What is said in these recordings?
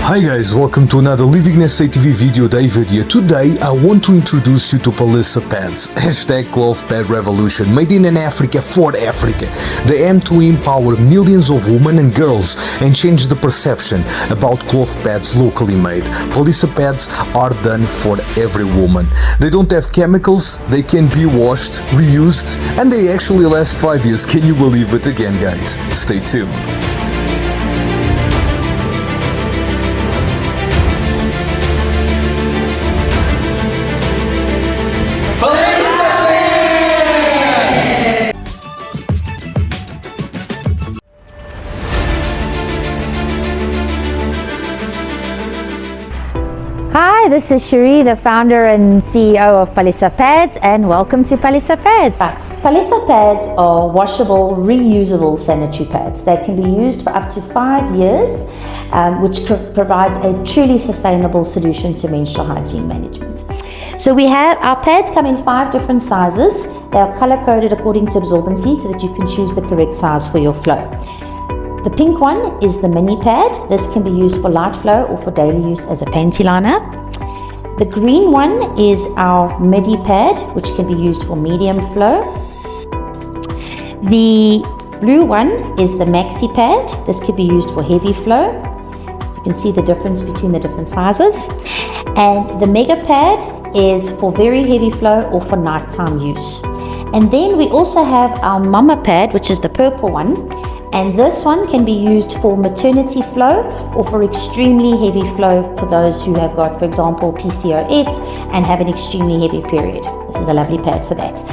Hi guys, welcome to another LivinginSAtv video. David here. Today I want to introduce you to Palesa pads. #cloth pad revolution. Made in Africa for Africa. They aim to empower millions of women and girls and change the perception about cloth pads locally made. Palesa pads are done for every woman. They don't have chemicals, they can be washed, reused, and they actually last 5 years. Can you believe it? Again guys, stay tuned. Hi, this is Cherie, the founder and CEO of Palesa Pads, and welcome to Palesa Pads. Palesa Pads are washable, reusable sanitary pads. They can be used for up to 5 years, which provides a truly sustainable solution to menstrual hygiene management. So our pads come in 5 different sizes. They are color-coded according to absorbency so that you can choose the correct size for your flow. The pink one is the mini pad. This can be used for light flow or for daily use as a panty liner. The green one is our midi pad, which can be used for medium flow. The blue one is the maxi pad. This can be used for heavy flow. You can see the difference between the different sizes. And the mega pad is for very heavy flow or for nighttime use. And then we also have our mama pad, which is the purple one. And this one can be used for maternity flow or for extremely heavy flow for those who have got, for example, PCOS and have an extremely heavy period. This is a lovely pad for that.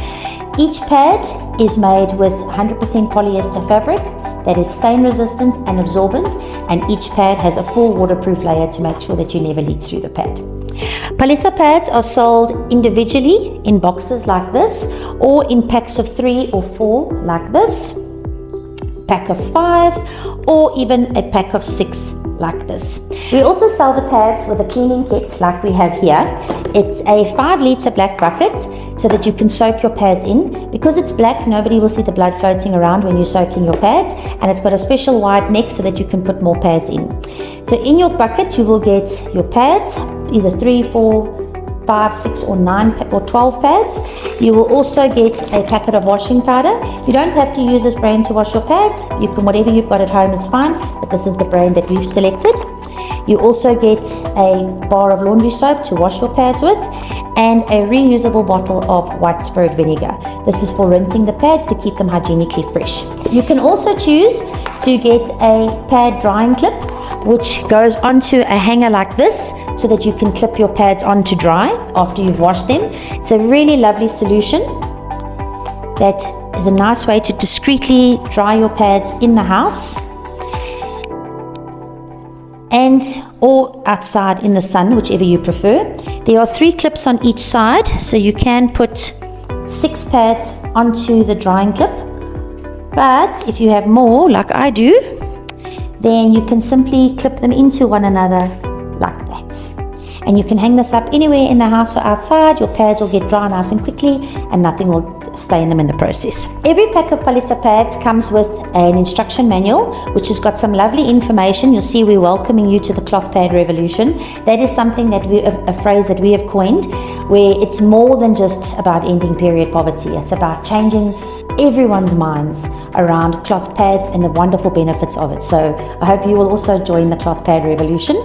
Each pad is made with 100% polyester fabric that is stain resistant and absorbent, and each pad has a full waterproof layer to make sure that you never leak through the pad. Palesa pads are sold individually in boxes like this, or in packs of 3 or 4 like this, pack of 5, or even a pack of 6 like this. We also sell the pads with a cleaning kit like we have here. It's a 5-liter black bucket so that you can soak your pads in. Because it's black, nobody will see the blood floating around when you're soaking your pads, and it's got a special wide neck so that you can put more pads in. So in your bucket you will get your pads, either 3, 4, 5, 6 or 9 or 12 pads. You will also get a packet of washing powder. You don't have to use this brand to wash your pads. You can, whatever you've got at home is fine, but this is the brand that we've selected. You also get a bar of laundry soap to wash your pads with, and a reusable bottle of white spirit vinegar. This is for rinsing the pads to keep them hygienically fresh. You can also choose to get a pad drying clip, which goes onto a hanger like this so that you can clip your pads on to dry after you've washed them. It's a really lovely solution that is a nice way to discreetly dry your pads in the house and or outside in the sun, whichever you prefer. There are 3 clips on each side, so you can put 6 pads onto the drying clip. But if you have more, like I do, then you can simply clip them into one another like that. And you can hang this up anywhere in the house or outside. Your pads will get dry nice and quickly and nothing will stain them in the process. Every pack of Palesa pads comes with an instruction manual which has got some lovely information. You'll see we're welcoming you to the cloth pad revolution. That is something that a phrase that we have coined, where it's more than just about ending period poverty. It's about changing everyone's minds around cloth pads and the wonderful benefits of it. So I hope you will also join the cloth pad revolution.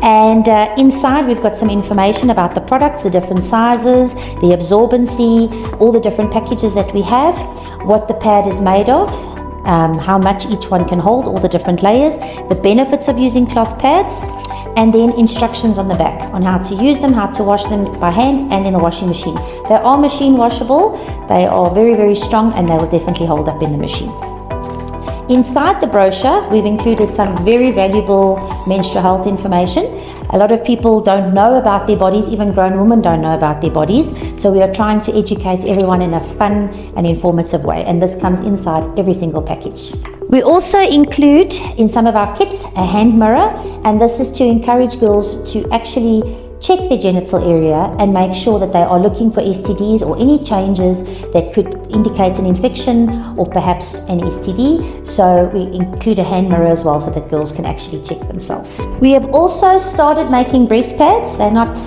And inside we've got some information about the products, the different sizes, the absorbency, all the different packages that we have, what the pad is made of, how much each one can hold, all the different layers, the benefits of using cloth pads, and then instructions on the back on how to use them, how to wash them by hand and in the washing machine. They are machine washable, they are very, very strong, and they will definitely hold up in the machine. Inside the brochure, we've included some very valuable menstrual health information. A lot of people don't know about their bodies, even grown women don't know about their bodies. So we are trying to educate everyone in a fun and informative way, and this comes inside every single package. We also include in some of our kits a hand mirror, and this is to encourage girls to actually check their genital area and make sure that they are looking for STDs or any changes that could indicate an infection or perhaps an STD. So we include a hand mirror as well so that girls can actually check themselves. We have also started making breast pads. They're not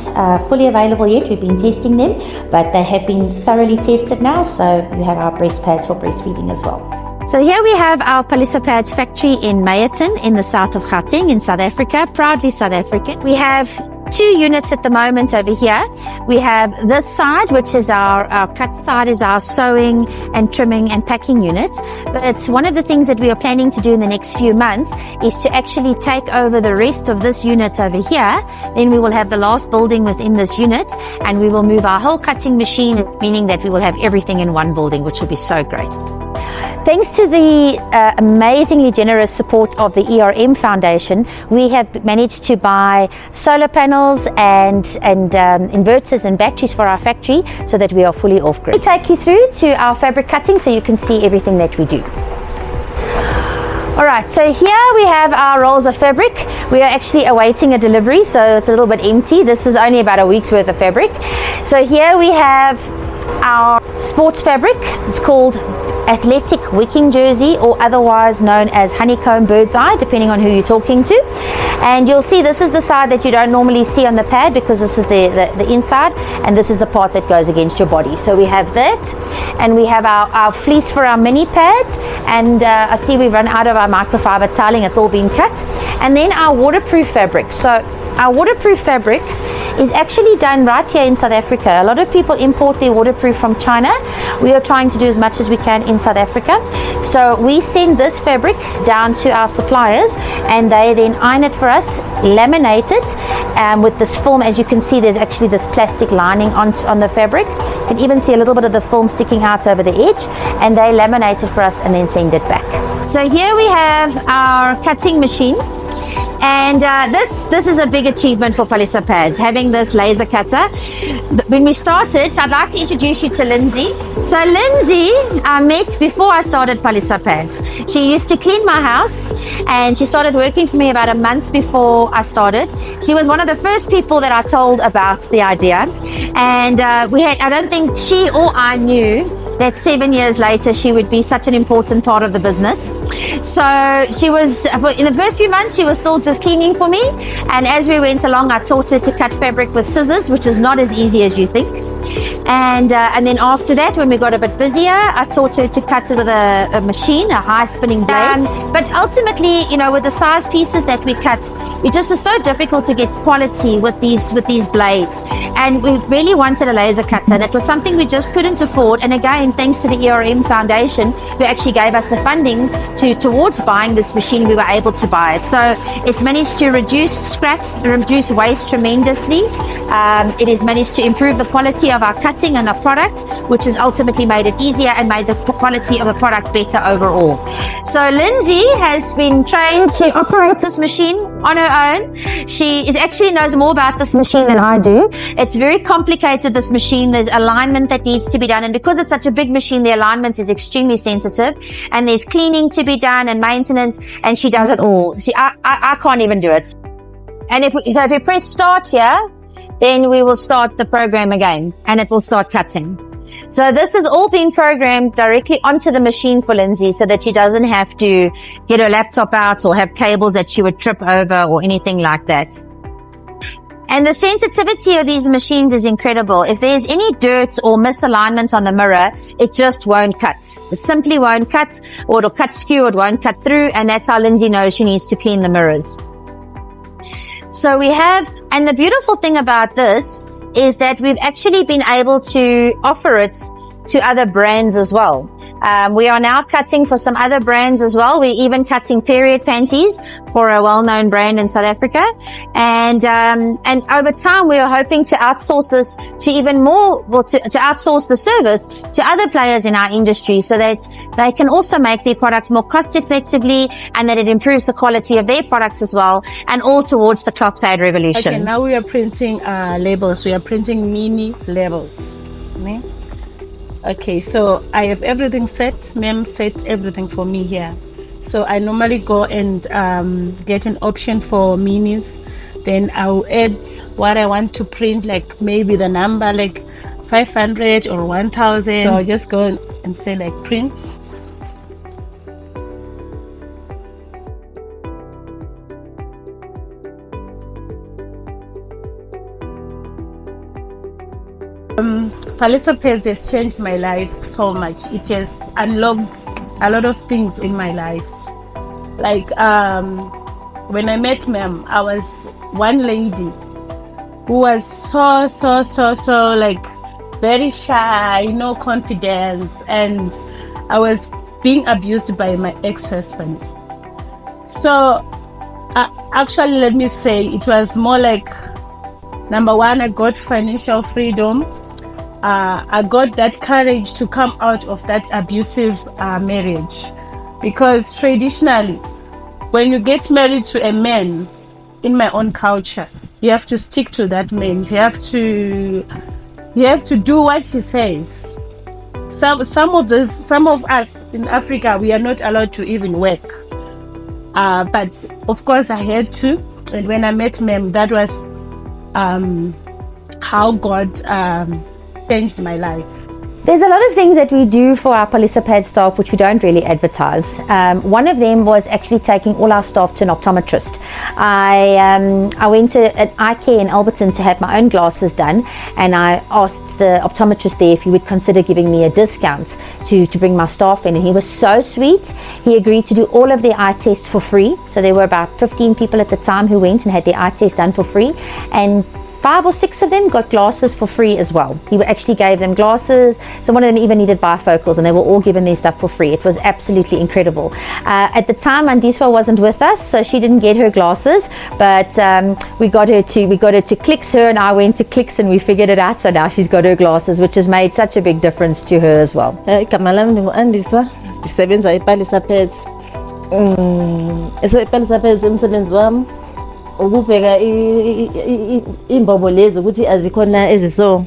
fully available yet. We've been testing them, but they have been thoroughly tested now. So we have our breast pads for breastfeeding as well. So here we have our Palesa Pads factory in Meyerton in the south of Gauteng in South Africa, proudly South African. We have 2 units at the moment over here. We have this side, which is our cut side, is our sewing and trimming and packing unit. But one of the things that we are planning to do in the next few months is to actually take over the rest of this unit over here. Then we will have the last building within this unit, and we will move our whole cutting machine, meaning that we will have everything in one building, which will be so great. Thanks to the amazingly generous support of the ERM Foundation, we have managed to buy solar panels and inverters and batteries for our factory so that we are fully off-grid. Let me take you through to our fabric cutting so you can see everything that we do. Alright, so here we have our rolls of fabric. We are actually awaiting a delivery, so it's a little bit empty. This is only about a week's worth of fabric. So here we have our sports fabric. It's called athletic wicking jersey, or otherwise known as honeycomb bird's eye, depending on who you're talking to. And you'll see this is the side that you don't normally see on the pad, because this is the inside, and this is the part that goes against your body. So we have that, and we have our fleece for our mini pads, and I see we've run out of our microfiber tiling. It's all been cut. And then our waterproof fabric. So our waterproof fabric is actually done right here in South Africa. A lot of people import their waterproof from China. We are trying to do as much as we can in South Africa. So we send this fabric down to our suppliers, and they then iron it for us, laminate it with this film. As you can see, there's actually this plastic lining on the fabric. You can even see a little bit of the film sticking out over the edge, and they laminate it for us and then send it back. So here we have our cutting machine. And this is a big achievement for Palesa Pads, having this laser cutter. When we started, I'd like to introduce you to Lindsay. So Lindsay, I met before I started Palesa Pads. She used to clean my house, and she started working for me about a month before I started. She was one of the first people that I told about the idea. And I don't think she or I knew that 7 years later she would be such an important part of the business. So she was, in the first few months, she was still just cleaning for me, and as we went along, I taught her to cut fabric with scissors, which is not as easy as you think. And then after that, when we got a bit busier, I taught her to cut it with a machine, a high spinning blade. But ultimately, you know, with the size pieces that we cut, it just is so difficult to get quality with these blades. And we really wanted a laser cutter. That was something we just couldn't afford. And again, thanks to the ERM Foundation, who actually gave us the funding towards buying this machine, we were able to buy it. So it's managed to reduce scrap, reduce waste tremendously. It has managed to improve the quality of our cutting and the product, which has ultimately made it easier and made the quality of the product better overall. So Lindsay has been trained to operate this machine on her own. She actually knows more about this machine than I do. It's very complicated, this machine. There's alignment that needs to be done, and because it's such a big machine, the alignment is extremely sensitive, and there's cleaning to be done and maintenance, and she does it all. I can't even do it. And if we press start here, then we will start the program again, and it will start cutting. So this has all been programmed directly onto the machine for Lindsay, so that she doesn't have to get her laptop out or have cables that she would trip over or anything like that. And the sensitivity of these machines is incredible. If there's any dirt or misalignment on the mirror, it just won't cut. It simply won't cut, or it'll cut skew, it won't cut through, and that's how Lindsay knows she needs to clean the mirrors. So we have, and the beautiful thing about this is that we've actually been able to offer it to other brands as well. We are now cutting for some other brands as well. We're even cutting period panties for a well-known brand in South Africa. And over time, we are hoping to outsource this to even more, to outsource the service to other players in our industry, so that they can also make their products more cost effectively, and that it improves the quality of their products as well, and all towards the cloth pad revolution. Okay, now we are printing labels. We are printing mini labels. Okay, so I have everything set. Ma'am set everything for me here. So I normally go and get an option for minis. Then I'll add what I want to print, like maybe the number, like 500 or 1,000. So I'll just go and say like print. Palesa pads has changed my life so much. It has unlocked a lot of things in my life. Like when I met ma'am, I was one lady who was so like very shy, no confidence, and I was being abused by my ex-husband. So actually, let me say it was more like, number one, I got financial freedom. I got that courage to come out of that abusive marriage, because traditionally, when you get married to a man in my own culture, you have to stick to that man. You have to do what he says. Some of us in Africa, we are not allowed to even work. But of course, I had to. And when I met ma'am, that was how God changed my life. There's a lot of things that we do for our Palesa Pad staff which we don't really advertise. One of them was actually taking all our staff to an optometrist. I went to an eye care in Alberton to have my own glasses done, and I asked the optometrist there if he would consider giving me a discount to bring my staff in, and he was so sweet. He agreed to do all of their eye tests for free. So there were about 15 people at the time who went and had their eye test done for free, and 5 or 6 of them got glasses for free as well. He actually gave them glasses. So one of them even needed bifocals, and they were all given their stuff for free. It was absolutely incredible. At the time, Andiswa wasn't with us, so she didn't get her glasses, but we got her to Clicks. Her and I went to Clicks and we figured it out. So now she's got her glasses, which has made such a big difference to her as well. Igama lami ngingu-Andiswa, ndisebenza iPalesa Pads. iPalesa Pads umsebenzi wami ukubheka imbobo lezi ukuthi azikhona eziso,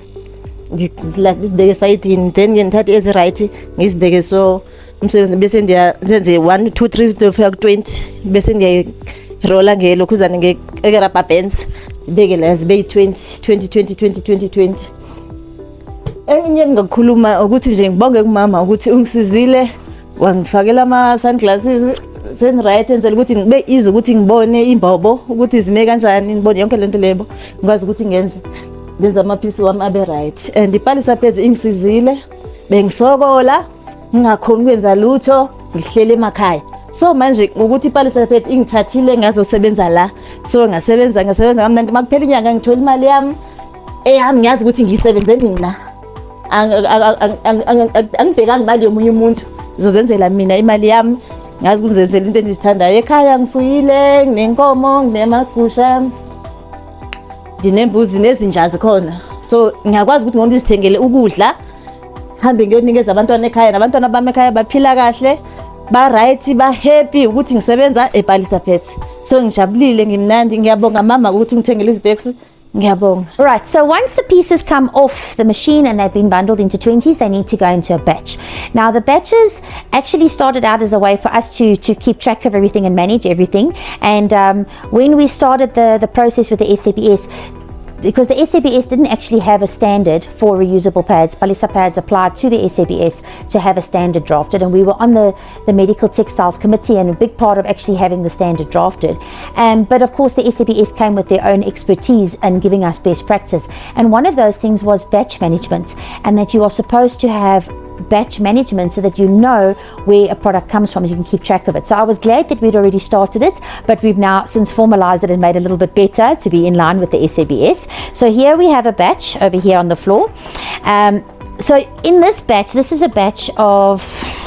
ngizibeke esayidini, then ngithathe ezi-right ngizibeke so umsebenzi, bese ndenze 1 2 3 kufika ku-20, bese ngiyayirola ngelokhuzane nge-rubber bands, ngibeke la zibe yi-20. Enye engingakhuluma ukuthi nje ngibonge kumama ukuthi ungisizile, wangifakela ama-sunglasses right, enzela ukuthi ngibe easy ukuthi ngibone imbobo ukuthi zime kanjani, ngibone yonke lento lebo, ngikwazi ukuthi ngenze amaphisi wami abe right. And iPalesa Pads ingisizile, bengisokola ngingakhoni ukwenza lutho, ngihlele emakhaya. So manje ukuthi iPalesa Pads ingithathile ngazosebenza la, so ngasebenza kamnandi. Makuphela inyanga ngithola imali yami eyami, ngiyazi ukuthi ngiyisebenze mina, angibhekanga imali yomunye umuntu, ngizozenzela mina imali yami, ngazi ukuthi ngizenzela into endizithandayo. Ekhaya ngifuyile, nginenkomo, nginemagusha, ndinembuzi nezinja zikhona, so ngiyakwazi ukuthi ngonto izithengele ukudla, hambe ngiyonikeza abantwana ekhaya, nabantwana bami ekhaya baphila kahle, ba right, ba happy ukuthi ngisebenza ePalesa Pads. So ngijabulile, ngimnandi, ngiyabonga mama ukuthi ngithengele izibhekisi. Right, so once the pieces come off the machine and they've been bundled into 20s, they need to go into a batch. Now the batches actually started out as a way for us to keep track of everything and manage everything. And when we started the process with the SABS, because the SABS didn't actually have a standard for reusable pads, Palesa Pads applied to the SABS to have a standard drafted, and we were on the medical textiles committee, and a big part of actually having the standard drafted. But of course the SABS came with their own expertise and giving us best practice, and one of those things was batch management, and that you are supposed to have batch management so that you know where a product comes from, you can keep track of it. So I was glad that we'd already started it, but we've now since formalized it and made it a little bit better to be in line with the SABS. So here we have a batch over here on the floor. So in this batch, this is a batch of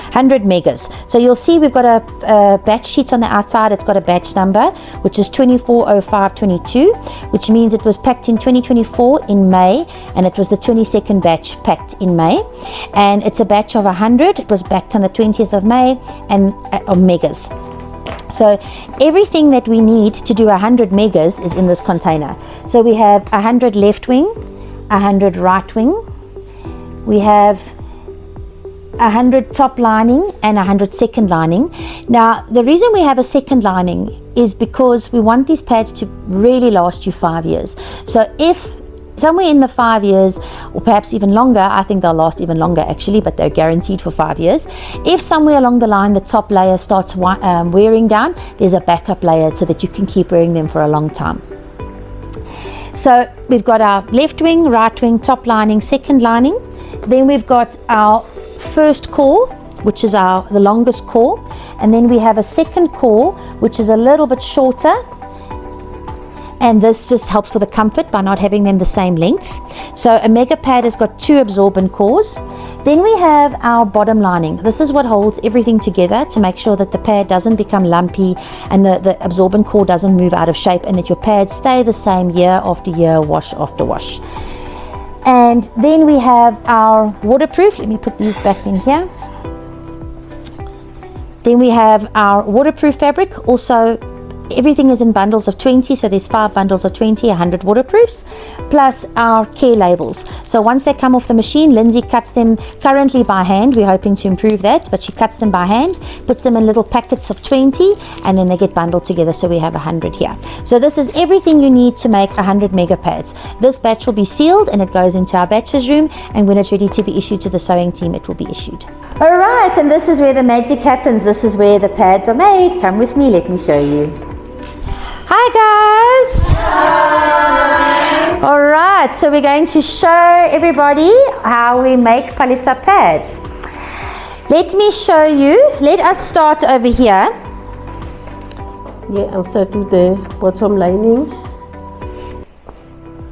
100 megas. So you'll see we've got a batch sheet on the outside. It's got a batch number, which is 240522, which means it was packed in 2024 in May, and it was the 22nd batch packed in May. And it's a batch of 100. It was packed on the 20th of May and of megas. So everything that we need to do 100 megas is in this container. So we have 100 left wing, 100 right wing, we have 100 top lining and 100 second lining. Now the reason we have a second lining is because we want these pads to really last you 5 years. So if somewhere in the 5 years, or perhaps even longer. I think they'll last even longer actually, but they're guaranteed for 5 years. If somewhere along the line the top layer starts wearing down, there's a backup layer so that you can keep wearing them for a long time. So we've got our left wing, right wing, top lining, second lining. Then we've got our first core, which is the longest core, and then we have a second core which is a little bit shorter, and this just helps for the comfort by not having them the same length. So a mega pad has got 2 absorbent cores. Then we have our bottom lining. This is what holds everything together to make sure that the pad doesn't become lumpy and the absorbent core doesn't move out of shape, and that your pads stay the same year after year, wash after wash. And then we have our waterproof. Let me put these back in here. Then we have our waterproof fabric. Also, everything is in bundles of 20, so there's 5 bundles of 20, 100 waterproofs, plus our care labels. So once they come off the machine, Lindsay cuts them currently by hand. We're hoping to improve that, but she cuts them by hand, puts them in little packets of 20, and then they get bundled together, so we have 100 here. So this is everything you need to make 100 mega pads. This batch will be sealed and it goes into our batches room, and when it's ready to be issued to the sewing team, it will be issued. All right, and this is where the magic happens. This is where the pads are made. Come with me, let me show you. Hi guys! Hi! All right, so we're going to show everybody how we make Palesa pads. Let me show you. Let us start over here. Yeah, I'll start with the bottom lining.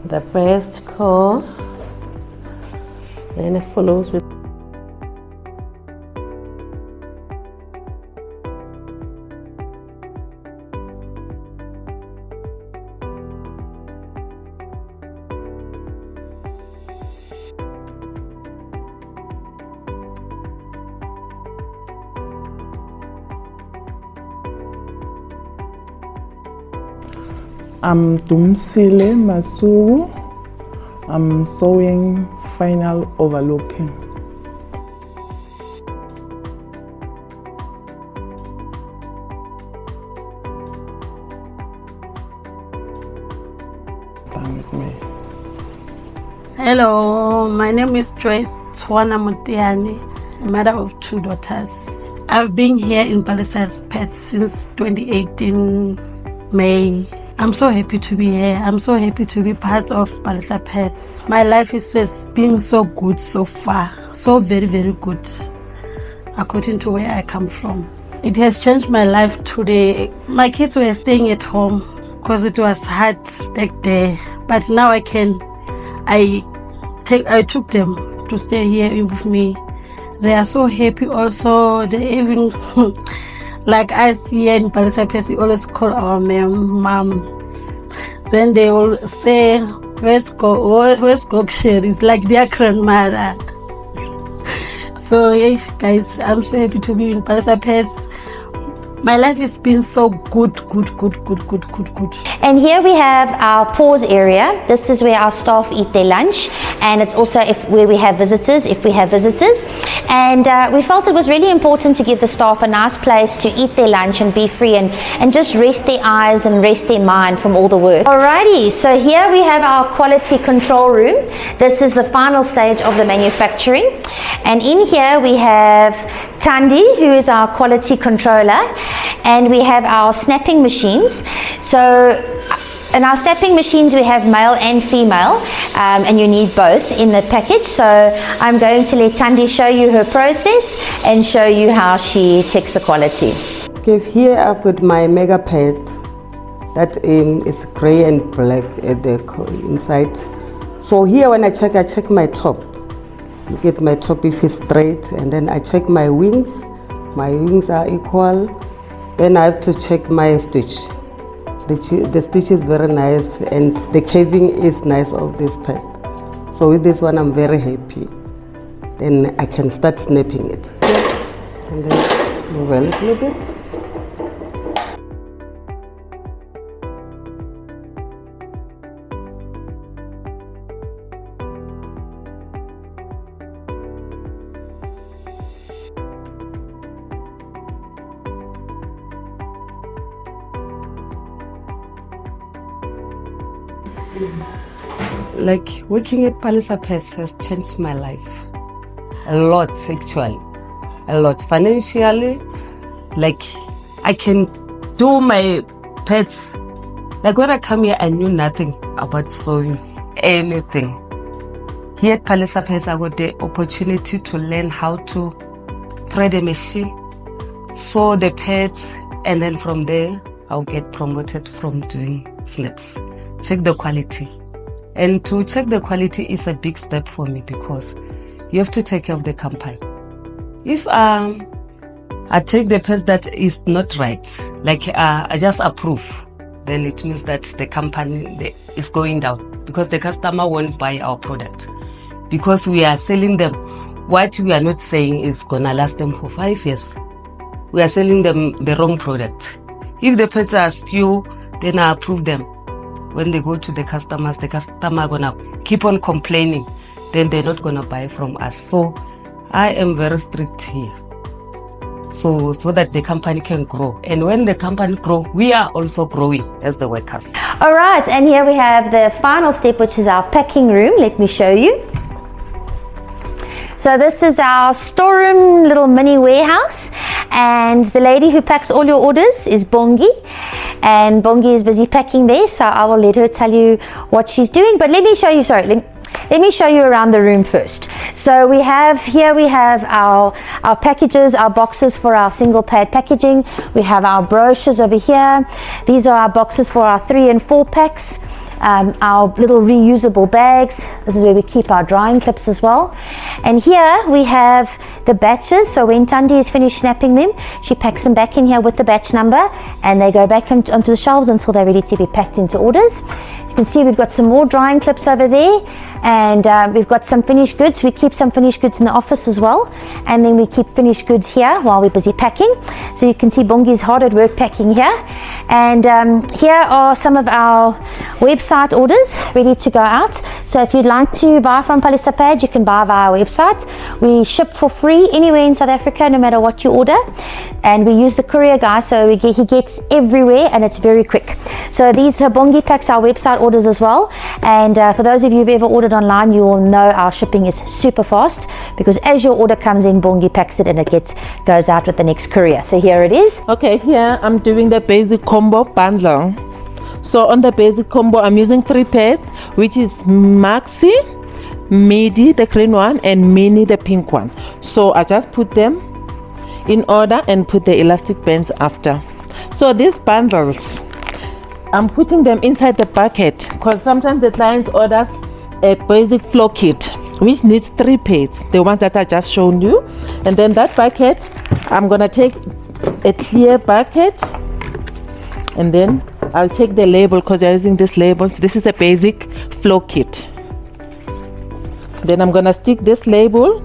The first core, then it follows with I'm Dumsile Masuku. I'm sewing final overlooking. Stand with me. Hello, my name is Joyce Tswana Mutiani, mother of 2 daughters. I've been here in Palesa Pets since 2018 May. I'm so happy to be here. I'm so happy to be part of Palesa Pets. My life is just been so good so far. So very, very good, according to where I come from. It has changed my life today. My kids were staying at home because it was hard back there. But now I took them to stay here with me. They are so happy also. They even like us here in Palesa Pets, we always call our mom. Then they will say, where's Gokshare? It's like their grandmother. So yes, guys, I'm so happy to be in Palesa Pets. My life has been so good. And here we have our pause area. This is where our staff eat their lunch, and it's also where we have visitors, if we have visitors. And we felt it was really important to give the staff a nice place to eat their lunch and be free and just rest their eyes and rest their mind from all the work. Alrighty, so here we have our quality control room. This is the final stage of the manufacturing. And in here we have Tandi, who is our quality controller, and we have our snapping machines. So in our snapping machines we have male and female, and you need both in the package. So I'm going to let Tandi show you her process and show you how she checks the quality. Okay, here I've got my mega pad that is grey and black at the inside. So here when I check my top. Look at my top if it's straight, and then I check my wings. My wings are equal. Then I have to check my stitch. The stitch is very nice and the caving is nice of this pad. So with this one I'm very happy. Then I can start snapping it. And then move a little bit. Like working at Palesa Pets has changed my life a lot, actually, a lot financially. Like I can do my pets. Like when I come here, I knew nothing about sewing, anything. Here at Palesa Pets, I got the opportunity to learn how to thread a machine, sew the pets, and then from there, I'll get promoted from doing slips. Check the quality. And to check the quality is a big step for me because you have to take care of the company. If I take the pets that is not right, like I just approve, then it means that the company is going down because the customer won't buy our product because we are selling them. What we are not saying is gonna last them for 5 years. We are selling them the wrong product. If the pets are askew, then I approve them. When they go to the customer are gonna keep on complaining, then they're not gonna buy from us. So I am very strict here. So that the company can grow. And when the company grow, we are also growing as the workers. All right, and here we have the final step, which is our packing room. Let me show you. So this is our storeroom, little mini warehouse, and the lady who packs all your orders is Bongi, and Bongi is busy packing there, so I will let her tell you what she's doing. But let me show you, let me show you around the room first. So we have our packages, our boxes for our single pad packaging. We have our brochures over here. These are our boxes for our 3 and 4 packs. Our little reusable bags. This is where we keep our drying clips as well. And here we have the batches. So when Tandi is finished snapping them, she packs them back in here with the batch number, and they go back onto the shelves until they're ready to be packed into orders. You can see we've got some more drying clips over there, and we've got some finished goods. We keep some finished goods in the office as well, and then we keep finished goods here while we're busy packing. So you can see Bongi's hard at work packing here. And here are some of our website orders ready to go out. So if you'd like to buy from Palesa Pad, you can buy via our website. We ship for free anywhere in South Africa, no matter what you order. And we use the courier guy, so he gets everywhere, and it's very quick. So these Bongi packs our website orders as well. And for those of you who've ever ordered online, you will know our shipping is super fast, because as your order comes in, Bongi packs it and it goes out with the next courier. So here it is. Okay, here I'm doing the basic combo bundle. So on the basic combo, I'm using 3 pairs, which is Maxi, Midi, the green one, and Mini, the pink one. So I just put them in order and put the elastic bands after. So these bundles, I'm putting them inside the bucket because sometimes the clients orders a basic floor kit which needs 3 pairs, the ones that I just shown you. And then that bucket, I'm gonna take a clear bucket, and then I'll take the label because you're using these labels. This is a basic floor kit. Then I'm gonna stick this label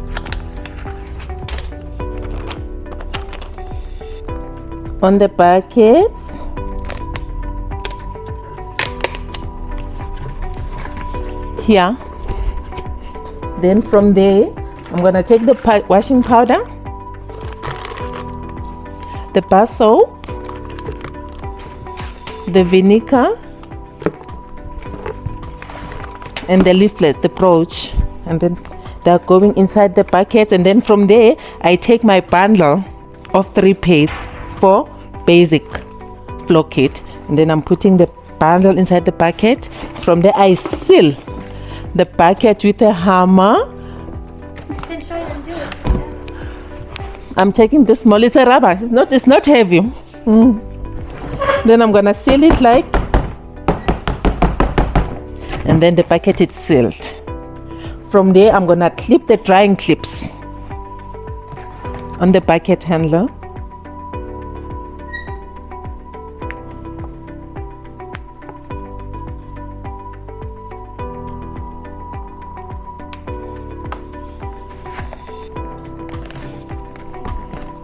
on the buckets. Here. Then from there, I'm gonna take the washing powder, the bar soap, the vinegar, and the leaflets, the brooch, and then they're going inside the bucket. And then from there, I take my bundle of 3 pairs for basic floor kit, and then I'm putting the bundle inside the bucket. From there, I seal the bucket with a hammer. You can show them do it. I'm taking the small, it's a rubber, it's not heavy. Then I'm gonna seal it like, and then the bucket is sealed. From there, I'm gonna clip the drying clips on the bucket handler.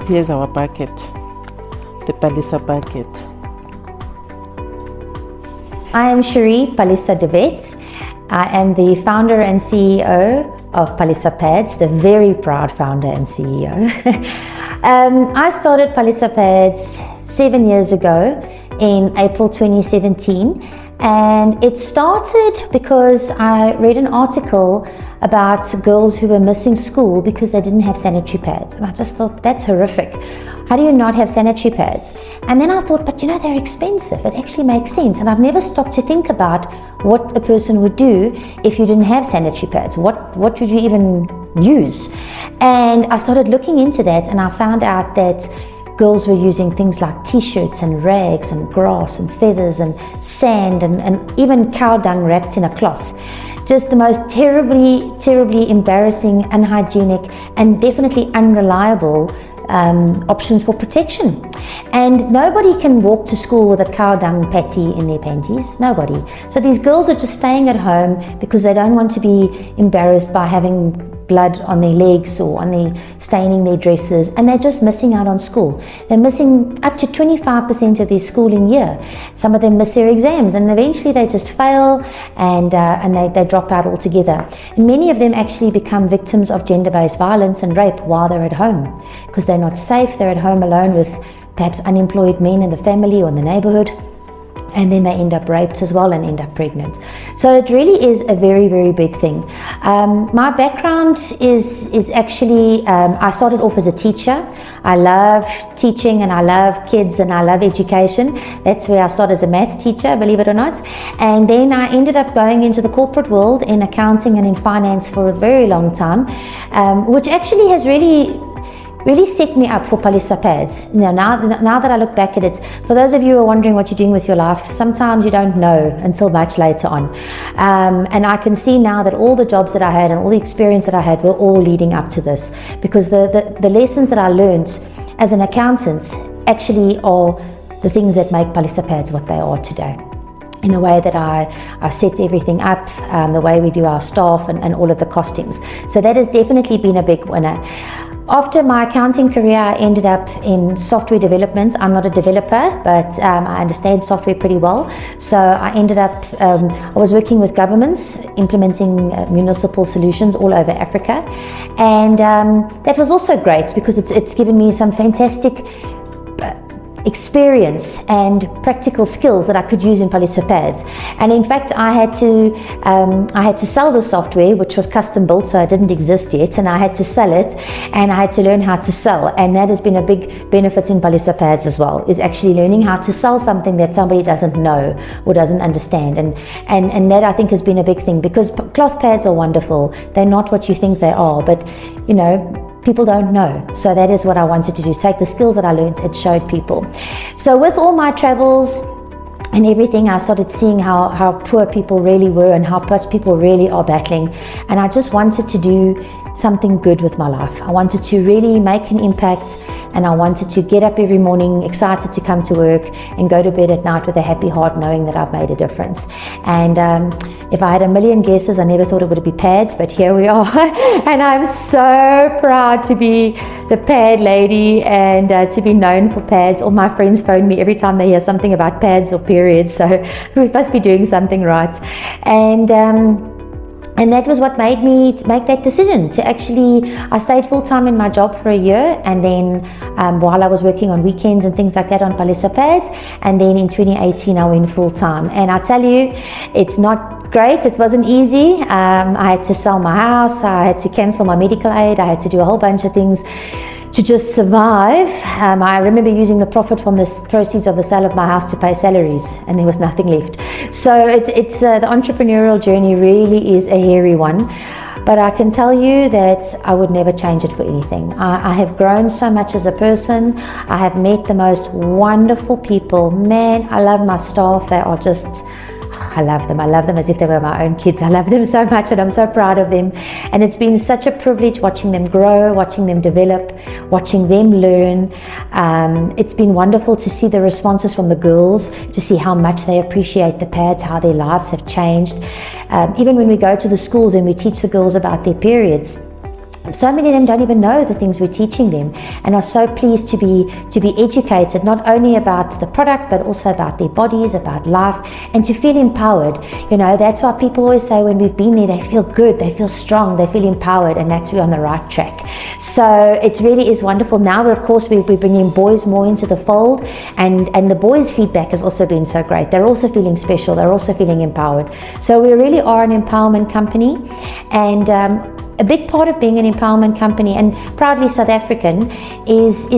Here's our bucket, the Palesa bucket. I am Cherie Palesa de Wet. I am the founder and CEO of Palesa Pads, the very proud founder and CEO. I started Palesa Pads 7 years ago in April 2017, And it started because I read an article about girls who were missing school because they didn't have sanitary pads. And I just thought, that's horrific. How do you not have sanitary pads? And then I thought, but you know, they're expensive. It actually makes sense. And I've never stopped to think about what a person would do if you didn't have sanitary pads. What would you even use? And I started looking into that, and I found out that girls were using things like t-shirts and rags and grass and feathers and sand and even cow dung wrapped in a cloth. Just the most terribly embarrassing, unhygienic, and definitely unreliable options for protection. And nobody can walk to school with a cow dung patty in their panties. Nobody. So these girls are just staying at home because they don't want to be embarrassed by having blood on their legs or on their staining their dresses, and they're just missing out on school. They're missing up to 25% of their schooling year. Some of them miss their exams, and eventually they just fail and they drop out altogether. And many of them actually become victims of gender-based violence and rape while they're at home because they're not safe. They're at home alone with perhaps unemployed men in the family or in the neighborhood, and then they end up raped as well and end up pregnant. So it really is a very big thing. My background is actually, I started off as a teacher. I love teaching and I love kids and I love education. That's where I started as a maths teacher, believe it or not. And then I ended up going into the corporate world in accounting and in finance for a very long time, which actually has really set me up for Palesa pads. Now that I look back at it, for those of you who are wondering what you're doing with your life, sometimes you don't know until much later on. And I can see now that all the jobs that I had and all the experience that I had were all leading up to this, because the lessons that I learned as an accountant actually are the things that make Palesa pads what they are today. In the way that I set everything up, the way we do our staff and all of the costings. So that has definitely been a big winner. After my accounting career, I ended up in software development. I'm not a developer, but I understand software pretty well. So I ended up, I was working with governments, implementing municipal solutions all over Africa. And that was also great because it's given me some fantastic experience and practical skills that I could use in Palesa pads. And in fact, I had to sell the software, which was custom built, so it didn't exist yet, and I had to sell it, and I had to learn how to sell. And that has been a big benefit in Palesa pads as well, is actually learning how to sell something that somebody doesn't know or doesn't understand. And that I think has been a big thing, because cloth pads are wonderful. They're not what you think they are, but you know, people don't know. So that is what I wanted to do, take the skills that I learned and showed people. So with all my travels and everything, I started seeing how poor people really were and how much people really are battling. And I just wanted to do something good with my life. I wanted to really make an impact, and I wanted to get up every morning excited to come to work and go to bed at night with a happy heart, knowing that I've made a difference. And if I had a million guesses, I never thought it would be pads, but here we are. And I'm so proud to be the pad lady and to be known for pads. All my friends phone me every time they hear something about pads or periods, so we must be doing something right. And that was what made me make that decision to actually, I stayed full-time in my job for a year, and then while I was working on weekends and things like that on Palesa pads, and then in 2018 I went full-time. And I tell you, it's not great, it wasn't easy. I had to sell my house, I had to cancel my medical aid, I had to do a whole bunch of things to just survive. I remember using the profit from the proceeds of the sale of my house to pay salaries, and there was nothing left. So it's the entrepreneurial journey really is a hairy one, but I can tell you that I would never change it for anything. I have grown so much as a person. I have met the most wonderful people. Man, I love my staff. They are just, I love them. I love them as if they were my own kids. I love them so much, and I'm so proud of them. And it's been such a privilege watching them grow, watching them develop, watching them learn. It's been wonderful to see the responses from the girls, to see how much they appreciate the pads, how their lives have changed. Even when we go to the schools and we teach the girls about their periods, So many of them don't even know the things we're teaching them, and are so pleased to be educated, not only about the product but also about their bodies, about life, and to feel empowered. You know, that's why people always say when we've been there, they feel good, they feel strong, they feel empowered, and that's we're on the right track. So it really is wonderful. Now, of course, we're bringing boys more into the fold, and the boys' feedback has also been so great. They're also feeling special, they're also feeling empowered. So we really are an empowerment company, and a big part of being an empowerment company, and proudly South African, is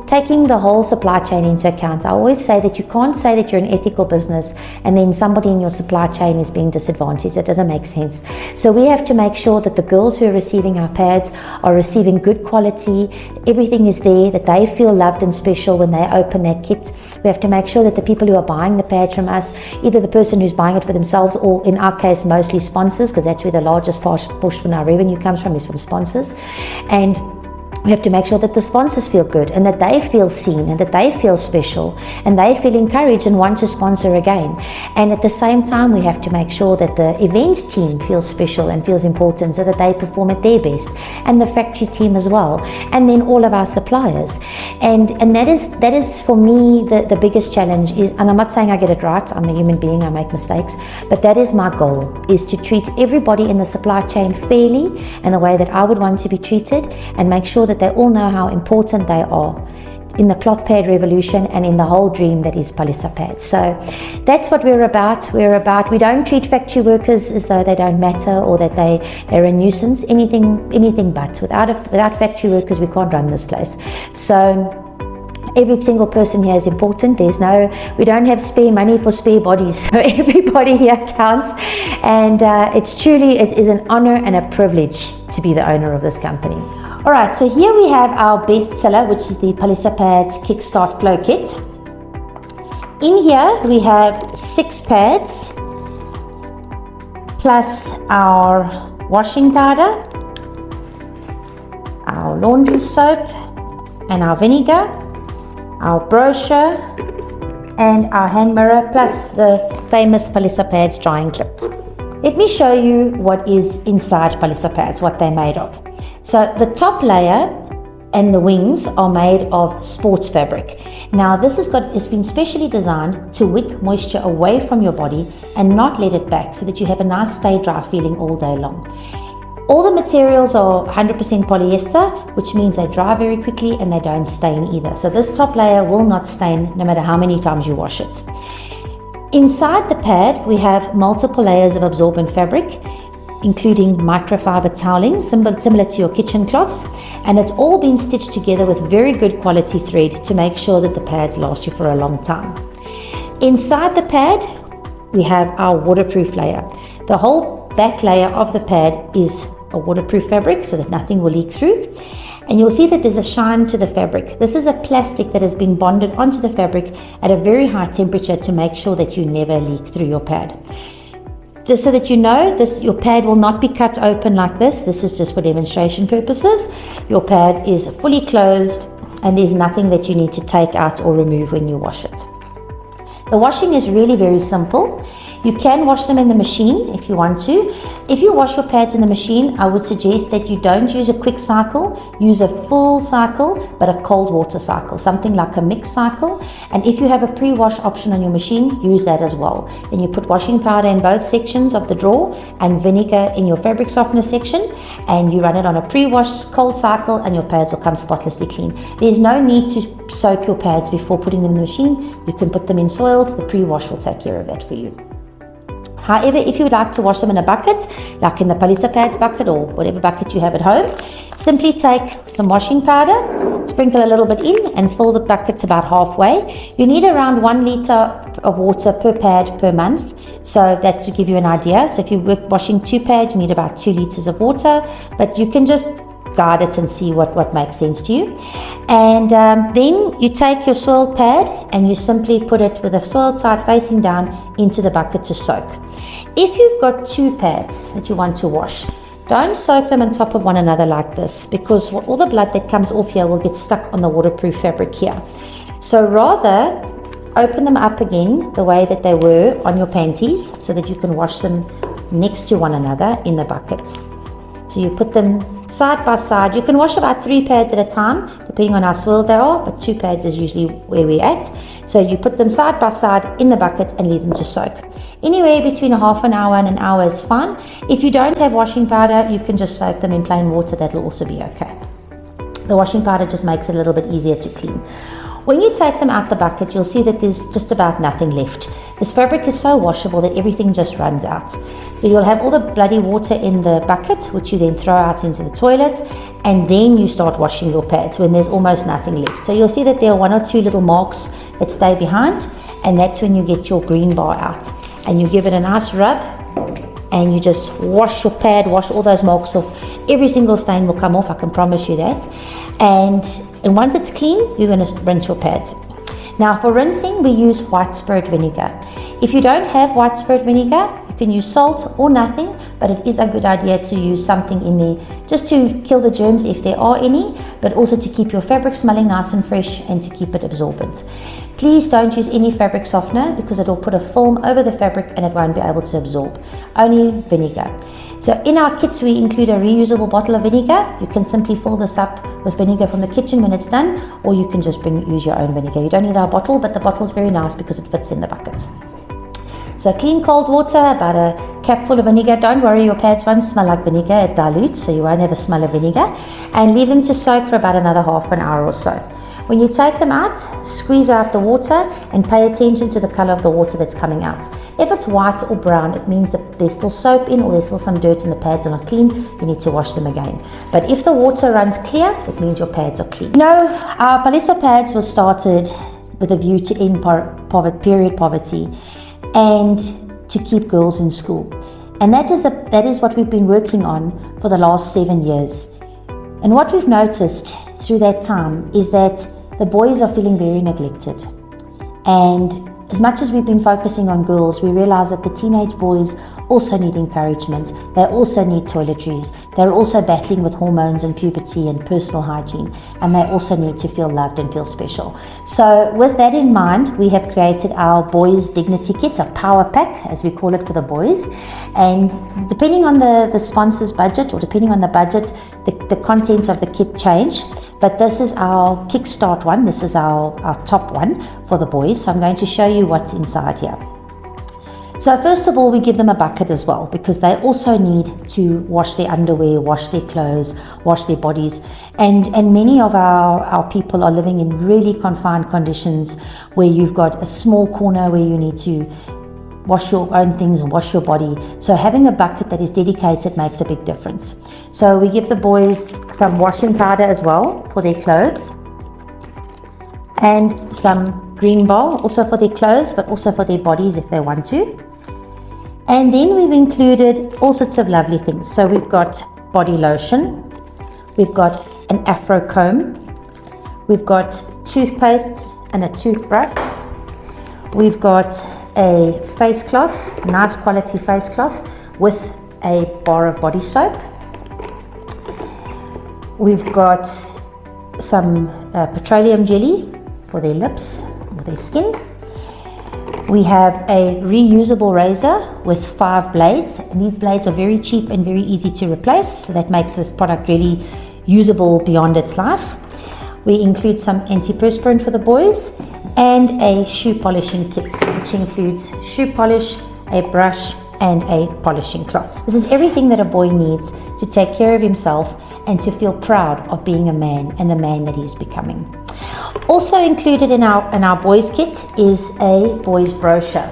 taking the whole supply chain into account. I always say that you can't say that you're an ethical business and then somebody in your supply chain is being disadvantaged. It doesn't make sense. So we have to make sure that the girls who are receiving our pads are receiving good quality, everything is there, that they feel loved and special when they open that kit. We have to make sure that the people who are buying the pads from us, either the person who's buying it for themselves, or in our case mostly sponsors, because that's where the largest push from our revenue comes from, is from sponsors. And we have to make sure that the sponsors feel good, and that they feel seen, and that they feel special, and they feel encouraged and want to sponsor again. And at the same time, we have to make sure that the events team feels special and feels important, so that they perform at their best, and the factory team as well, and then all of our suppliers. And that is for me the biggest challenge is, and I'm not saying I get it right, I'm a human being, I make mistakes, but that is my goal, is to treat everybody in the supply chain fairly and the way that I would want to be treated, and make sure that they all know how important they are in the cloth pad revolution and in the whole dream that is Palesa pads. So that's what we're about. We don't treat factory workers as though they don't matter, or that they're a nuisance, anything but. Without factory workers, we can't run this place. So every single person here is important. We don't have spare money for spare bodies. So everybody here counts, and it is an honor and a privilege to be the owner of this company. All right, so here we have our best seller, which is the Palesa Pads Kickstart Flow Kit. In here we have 6 pads, plus our washing powder, our laundry soap, and our vinegar, our brochure, and our hand mirror, plus the famous Palesa Pads drying clip. Let me show you what is inside Palesa Pads, what they're made of. So the top layer and the wings are made of sports fabric. Now this has been specially designed to wick moisture away from your body and not let it back, so that you have a nice stay dry feeling all day long. All the materials are 100% polyester, which means they dry very quickly and they don't stain either. So this top layer will not stain no matter how many times you wash it. Inside the pad we have multiple layers of absorbent fabric, including microfiber toweling, similar to your kitchen cloths, and it's all been stitched together with very good quality thread to make sure that the pads last you for a long time. Inside the pad we have our waterproof layer. The whole back layer of the pad is a waterproof fabric, so that nothing will leak through, and you'll see that there's a shine to the fabric. This is a plastic that has been bonded onto the fabric at a very high temperature to make sure that you never leak through your pad. Just so that you know, your pad will not be cut open like this. This is just for demonstration purposes. Your pad is fully closed, and there's nothing that you need to take out or remove when you wash it. The washing is really very simple. You can wash them in the machine if you want to. If you wash your pads in the machine, I would suggest that you don't use a quick cycle, use a full cycle, but a cold water cycle, something like a mixed cycle. And if you have a pre-wash option on your machine, use that as well. Then you put washing powder in both sections of the drawer and vinegar in your fabric softener section, and you run it on a pre-wash cold cycle, and your pads will come spotlessly clean. There's no need to soak your pads before putting them in the machine. You can put them in soiled. The pre-wash will take care of that for you. However, if you would like to wash them in a bucket, like in the Palesa Pads bucket or whatever bucket you have at home, simply take some washing powder, sprinkle a little bit in, and fill the buckets about halfway. You need around 1 liter of water per pad per month, so that to give you an idea. So if you're washing 2 pads, you need about 2 liters of water, but you can just guide it and see what makes sense to you. And then you take your soiled pad and you simply put it with the soiled side facing down into the bucket to soak. If you've got 2 pads that you want to wash, don't soak them on top of one another like this, because all the blood that comes off here will get stuck on the waterproof fabric here. So rather open them up again the way that they were on your panties, so that you can wash them next to one another in the buckets. So you put them side by side. You can wash about 3 pads at a time, depending on how soiled they are, but 2 pads is usually where we're at. So you put them side by side in the bucket and leave them to soak. Anywhere between a half an hour and an hour is fine. If you don't have washing powder, you can just soak them in plain water. That'll also be okay. The washing powder just makes it a little bit easier to clean. When you take them out the bucket, you'll see that there's just about nothing left. This fabric is so washable that everything just runs out. So you'll have all the bloody water in the bucket, which you then throw out into the toilet, and then you start washing your pads when there's almost nothing left. So you'll see that there are 1 or 2 little marks that stay behind, and that's when you get your green bar out. And you give it a nice rub, and you just wash your pad, wash all those marks off. Every single stain will come off, I can promise you that. And once it's clean, you're going to rinse your pads. Now for rinsing, we use white spirit vinegar. If you don't have white spirit vinegar, you can use salt or nothing, but it is a good idea to use something in there just to kill the germs if there are any, but also to keep your fabric smelling nice and fresh and to keep it absorbent. Please don't use any fabric softener because it will put a film over the fabric and it won't be able to absorb. Only vinegar. So in our kits we include a reusable bottle of vinegar. You can simply fill this up with vinegar from the kitchen when it's done, or you can just use your own vinegar. You don't need our bottle, but the bottle is very nice because it fits in the bucket. So clean cold water, about a cap full of vinegar. Don't worry, your pads won't smell like vinegar, it dilutes, so you won't have a smell of vinegar. And leave them to soak for about another half an hour or so. When you take them out, squeeze out the water and pay attention to the color of the water that's coming out. If it's white or brown, it means that there's still soap in or there's still some dirt and the pads are not clean. You need to wash them again. But if the water runs clear, it means your pads are clean. Our Palesa pads was started with a view to end period poverty and to keep girls in school. And that is what we've been working on for the last 7 years. And what we've noticed through that time is that the boys are feeling very neglected. And as much as we've been focusing on girls, we realize that the teenage boys also need encouragement. They also need toiletries. They're also battling with hormones and puberty and personal hygiene. And they also need to feel loved and feel special. So with that in mind, we have created our Boys Dignity Kit, a power pack, as we call it for the boys. And depending on the sponsor's budget or depending on the budget, the contents of the kit change. But this is our kickstart one. This is our top one for the boys. So I'm going to show you what's inside here. So first of all, we give them a bucket as well because they also need to wash their underwear, wash their clothes, wash their bodies. And many of our people are living in really confined conditions where you've got a small corner where you need to wash your own things and wash your body. So having a bucket that is dedicated makes a big difference. So we give the boys some washing powder as well for their clothes and some green bar also for their clothes but also for their bodies if they want to. And then we've included all sorts of lovely things. So we've got body lotion, we've got an afro comb, we've got toothpaste and a toothbrush, we've got a face cloth, nice quality face cloth with a bar of body soap. We've got some petroleum jelly for their lips, for their skin. We have a reusable razor with 5 blades, and these blades are very cheap and very easy to replace, so that makes this product really usable beyond its life. We include some antiperspirant for the boys and a shoe polishing kit, which includes shoe polish, a brush and a polishing cloth. This is everything that a boy needs to take care of himself and to feel proud of being a man and the man that he's becoming. Also included in our boys kit is a boys brochure.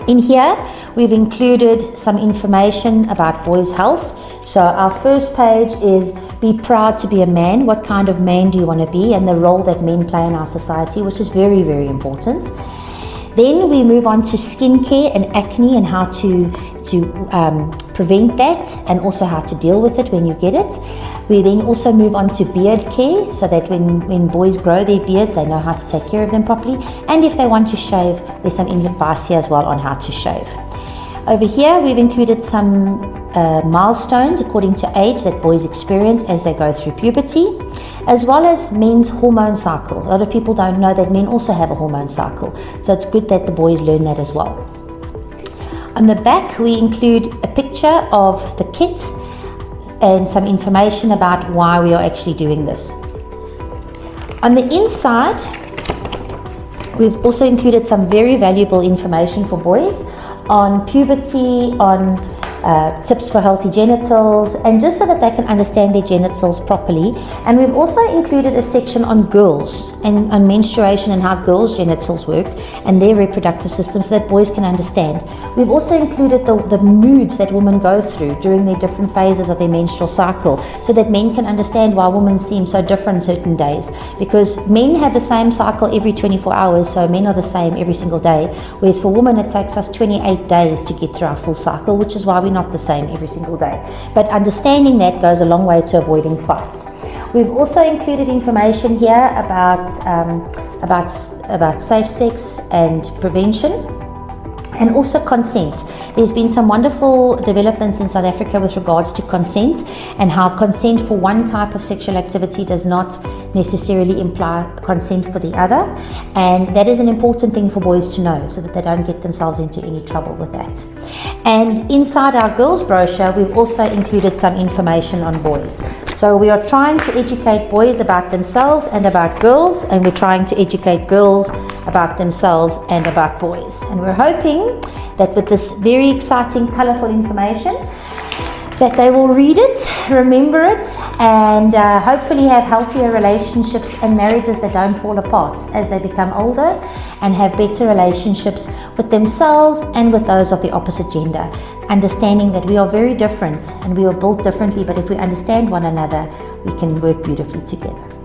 In here we've included some information about boys' health. So our first page is be proud to be a man. What kind of man do you want to be, and the role that men play in our society, which is very, very important. Then we move on to skincare and acne and how to prevent that and also how to deal with it when you get it. We then also move on to beard care, so that when boys grow their beards, they know how to take care of them properly. And if they want to shave, there's some advice here as well on how to shave. Over here, we've included some milestones according to age that boys experience as they go through puberty, as well as men's hormone cycle. A lot of people don't know that men also have a hormone cycle, so it's good that the boys learn that as well. On the back, we include a picture of the kit and some information about why we are actually doing this. On the inside, we've also included some very valuable information for boys on puberty, on tips for healthy genitals, and just so that they can understand their genitals properly. And we've also included a section on girls and on menstruation and how girls' genitals work and their reproductive system, so that boys can understand. We've also included the moods that women go through during their different phases of their menstrual cycle, so that men can understand why women seem so different certain days, because men have the same cycle every 24 hours, so men are the same every single day, whereas for women it takes us 28 days to get through our full cycle, which is why we're not the same every single day. But understanding that goes a long way to avoiding fights. We've also included information here about safe sex and prevention, and also consent. There's been some wonderful developments in South Africa with regards to consent, and how consent for one type of sexual activity does not necessarily imply consent for the other, and that is an important thing for boys to know, so that they don't get themselves into any trouble with that. And inside our girls brochure, we've also included some information on boys. So we are trying to educate boys about themselves and about girls, and we're trying to educate girls about themselves and about boys. And we're hoping that with this very exciting, colorful information, that they will read it, remember it, and hopefully have healthier relationships and marriages that don't fall apart as they become older, and have better relationships with themselves and with those of the opposite gender, understanding that we are very different and we are built differently, but if we understand one another, we can work beautifully together.